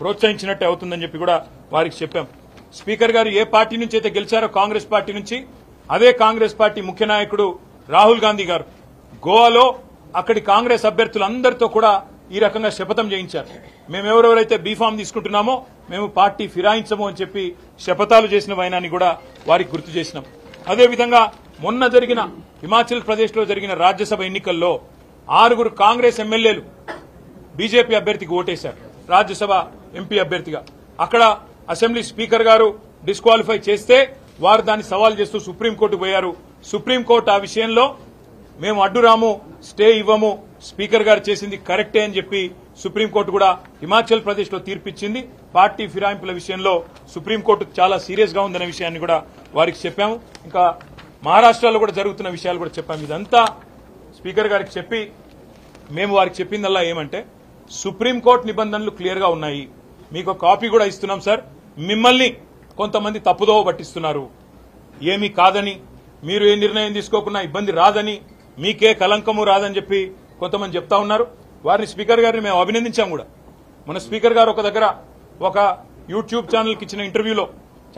ప్రోత్సహించినట్టే అవుతుందని చెప్పి కూడా వారికి చెప్పాం. స్పీకర్ గారు ఏ పార్టీ నుంచి అయితే గెలిచారో కాంగ్రెస్ పార్టీ నుంచి అదే కాంగ్రెస్ పార్టీ ముఖ్య నాయకుడు రాహుల్ గాంధీ గారు గోవాలో అక్కడి కాంగ్రెస్ అభ్యర్థులందరితో కూడా ఈ రకంగా శపథం చేయించారు. మేమెవరెవరైతే బీఫామ్ తీసుకుంటున్నామో మేము పార్టీ ఫిరాయించము అని చెప్పి శపథాలు చేసిన వైనాన్ని కూడా వారికి గుర్తు చేసినాం. అదేవిధంగా మొన్న జరిగిన హిమాచల్ ప్రదేశ్ లో జరిగిన రాజ్యసభ ఎన్నికల్లో 6 కాంగ్రెస్ ఎమ్మెల్యేలు బీజేపీ అభ్యర్థికి ఓటేశారు రాజ్యసభ ఎంపీ అభ్యర్థిగా. అక్కడ అసెంబ్లీ స్పీకర్ గారు డిస్క్వాలిఫై చేస్తే వారు దాన్ని సవాల్ చేస్తూ సుప్రీంకోర్టుకు పోయారు. సుప్రీంకోర్టు ఆ విషయంలో మేము అడ్డురాము, స్టే ఇవ్వము, స్పీకర్ గారు చేసింది కరెక్టే అని చెప్పి సుప్రీంకోర్టు కూడా హిమాచల్ ప్రదేశ్ లో తీర్పిచ్చింది. పార్టీ ఫిరాయింపుల విషయంలో సుప్రీంకోర్టు చాలా సీరియస్ గా ఉందనే విషయాన్ని కూడా వారికి చెప్పాము. ఇంకా మహారాష్ట్రలో కూడా జరుగుతున్న విషయాలు కూడా చెప్పాము. ఇదంతా స్పీకర్ గారికి చెప్పి మేము వారికి చెప్పిందల్లా ఏమంటే సుప్రీంకోర్టు నిబంధనలు క్లియర్ గా ఉన్నాయి, మీకు కాపీ కూడా ఇస్తున్నాం సార్. మిమ్మల్ని కొంతమంది తప్పుదోవ పట్టిస్తున్నారు, ఏమీ కాదని, మీరు ఏ నిర్ణయం తీసుకోకున్నా ఇబ్బంది రాదని, మీకే కలంకము రాదని చెప్పి కొంతమంది చెప్తా ఉన్నారు. వారిని స్పీకర్ గారిని మేము అభినందించాం కూడా. మన స్పీకర్ గారు ఒక దగ్గర ఒక యూట్యూబ్ ఛానల్కి ఇచ్చిన ఇంటర్వ్యూలో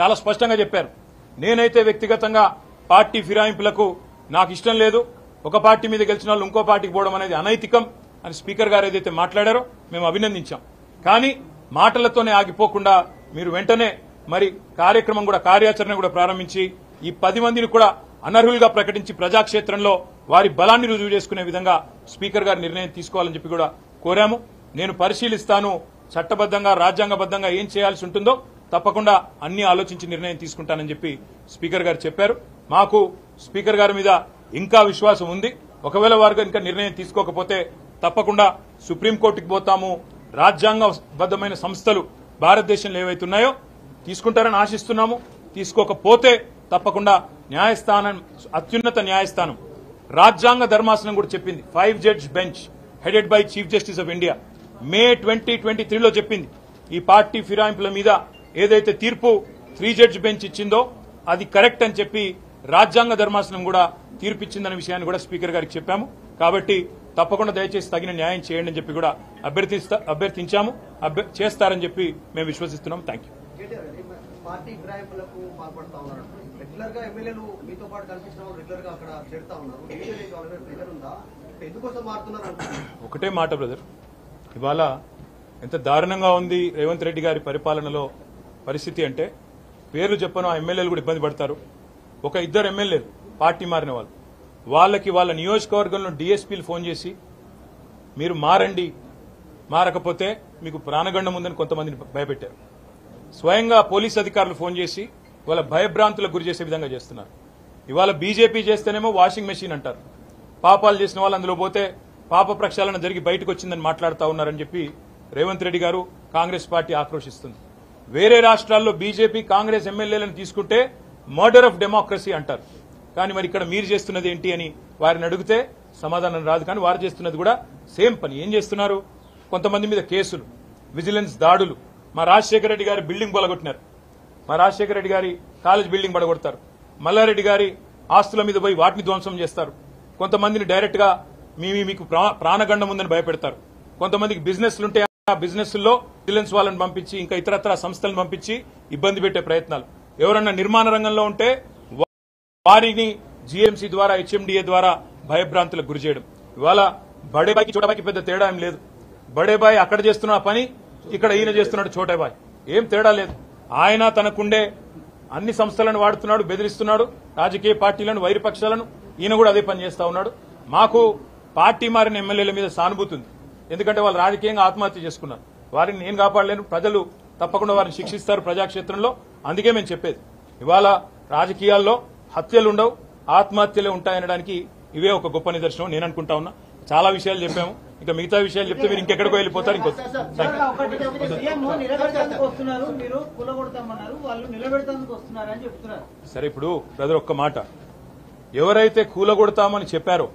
చాలా స్పష్టంగా చెప్పారు, నేనైతే వ్యక్తిగతంగా పార్టీ ఫిరాయింపులకు నాకు ఇష్టం లేదు, ఒక పార్టీ మీద గెలిచిన వాళ్ళు ఇంకో పార్టీకి పోవడం అనేది అనైతికం అని స్పీకర్ గారు ఏదైతే మాట్లాడారో మేము అభినందించాం. కానీ మాటలతోనే ఆగిపోకుండా మీరు వెంటనే మరి కార్యక్రమం కూడా కార్యాచరణ కూడా ప్రారంభించి ఈ 10 మందిని కూడా అనర్హులుగా ప్రకటించి ప్రజాక్షేత్రంలో వారి బలాన్ని రుజువు చేసుకునే విధంగా స్పీకర్ గారు నిర్ణయం తీసుకోవాలని చెప్పి కూడా కోరాము. నేను పరిశీలిస్తాను, చట్టబద్దంగా రాజ్యాంగబద్దంగా ఏం చేయాల్సి ఉంటుందో తప్పకుండా అన్ని ఆలోచించి నిర్ణయం తీసుకుంటానని చెప్పి స్పీకర్ గారు చెప్పారు. మాకు స్పీకర్ గారి మీద ఇంకా విశ్వాసం ఉంది. ఒకవేళ వారు ఇంకా నిర్ణయం తీసుకోకపోతే తప్పకుండా సుప్రీంకోర్టుకి పోతాము. రాజ్యాంగబద్దమైన సంస్థలు భారతదేశంలో ఏవైతున్నాయో తీసుకుంటారని ఆశిస్తున్నాము. తీసుకోకపోతే తప్పకుండా న్యాయస్థానం, అత్యున్నత న్యాయస్థానం రాజ్యాంగ ధర్మాసనం కూడా చెప్పింది, 5 judge bench headed by chief justice of India May 2023లో చెప్పింది, ఈ పార్టీ ఫిరాయింపుల మీద ఏదైతే తీర్పు 3 జడ్జ్ బెంచ్ ఇచ్చిందో అది కరెక్ట్ అని చెప్పి రాజ్యాంగ ధర్మాసనం కూడా తీర్పిచ్చిందనే విషయాన్ని కూడా స్పీకర్ గారికి చెప్పాము. కాబట్టి తప్పకుండా దయచేసి తగిన న్యాయం చేయండి అని చెప్పి కూడా అభ్యర్థించాము. చేస్తారని చెప్పి మేము విశ్వసిస్తున్నాం. Thank you. పార్టీ ఫిరాయింపులకు పాల్పడతా ఉన్నారు. రెగ్యులర్ గా ఎమ్మెల్యేలు మీతో పాటు కనిపించడం, రెగ్యులర్ గా అక్కడ చేరుతా ఉన్నారు. ప్రెజర్ ఉందా? ఎందుకోసం మారుతున్నారు? ఒకటే మాట బ్రదర్, ఇవాళ ఎంత దారుణంగా ఉంది రేవంత్ రెడ్డి గారి పరిపాలనలో పరిస్థితి అంటే, పేర్లు చెప్పను ఆ ఎమ్మెల్యేలు కూడా ఇబ్బంది పడతారు. ఒక 2 ఎమ్మెల్యేలు పార్టీ మారిన వాళ్ళు, వాళ్ళకి వాళ్ళ నియోజకవర్గంలో డీఎస్పీలు ఫోన్ చేసి మీరు మారండి, మారకపోతే మీకు ప్రాణగండం ఉందని కొంతమందిని భయపెట్టారు. స్వయంగా పోలీస్ అధికారులు ఫోన్ చేసి వాళ్ళ భయభ్రాంతులకు గురి చేసే విధంగా చేస్తున్నారు. ఇవాళ బీజేపీ చేస్తేనేమో వాషింగ్ మెషిన్ అంటారు, పాపాలు చేసిన వాళ్ళు అందులో పోతే పాప ప్రక్షాళన జరిగి బయటకు వచ్చిందని మాట్లాడుతూ ఉన్నారని చెప్పి రేవంత్ రెడ్డి గారు కాంగ్రెస్ పార్టీ ఆక్రోశిస్తుంది. వేరే రాష్ట్రాల్లో బీజేపీ కాంగ్రెస్ ఎమ్మెల్యేలను తీసుకుంటే మర్డర్ ఆఫ్ డెమోక్రసీ అంటారు. కానీ మరి ఇక్కడ మీరు చేస్తున్నది ఏంటి అని వారిని అడిగితే సమాధానం రాదు. కానీ వారు చేస్తున్నది కూడా సేమ్ పని. ఏం చేస్తున్నారు? కొంతమంది మీద కేసులు, విజిలెన్స్ దాడులు. మా రాజశేఖర రెడ్డి గారి బిల్డింగ్ పడగొట్టినారు, మా రాజశేఖర రెడ్డి గారి కాలేజ్ బిల్డింగ్ పడగొడతారు. మల్లారెడ్డి గారి ఆస్తుల మీద పోయి వాటిని ధ్వంసం చేస్తారు. కొంతమందిని డైరెక్ట్ గా మీకు ప్రాణగండం ఉందని భయపెడతారు. కొంతమందికి బిజినెస్లుంటే ఆ బిజినెస్ల్లో విజిలెన్స్ వాళ్ళని పంపించి ఇంకా ఇతరత్ర సంస్థలను పంపించి ఇబ్బంది పెట్టే ప్రయత్నాలు. ఎవరన్నా నిర్మాణ రంగంలో ఉంటే వారిని జీఎంసీ ద్వారా, హెచ్ఎండిఏ ద్వారా భయభ్రాంతులకు గురి చేయడం. ఇవాళ బడేబాయికి చోటాబాయికి పెద్ద తేడా ఏం లేదు. బడేబాయి అక్కడ చేస్తున్న పని ఇక్కడ ఈయన చేస్తున్నాడు చోటాబాయి, ఏం తేడా లేదు. ఆయన తనకుండే అన్ని సంస్థలను వాడుతున్నాడు, బెదిరిస్తున్నాడు రాజకీయ పార్టీలను, వైరపక్షాలను. ఈయన కూడా అదే పని చేస్తా ఉన్నాడు. మాకు పార్టీ మారిన ఎమ్మెల్యేల మీద సానుభూతి ఉంది, ఎందుకంటే వాళ్ళు రాజకీయంగా ఆత్మహత్య చేసుకున్నారు. వారిని నేను కాపాడలేను, ప్రజలు తప్పకుండా వారిని శిక్షిస్తారు ప్రజాక్షేత్రంలో. అందుకే మేము చెప్పేది, ఇవాళ రాజకీయాల్లో హత్యలుండవు, ఆత్మహత్యలే ఉంటాయనడానికి ఇవే ఒక గొప్ప నిదర్శనం నేను అనుకుంటా ఉన్నా. చాలా విషయాలు చెప్పాము, ఇంకా మిగతా విషయాలు చెప్తే మీరు ఇంకెక్కడికో వెళ్ళిపోతారు. సరే, ఇప్పుడు బ్రదర్ ఒక్క మాట, ఎవరైతే కూలగొడతామని చెప్పారో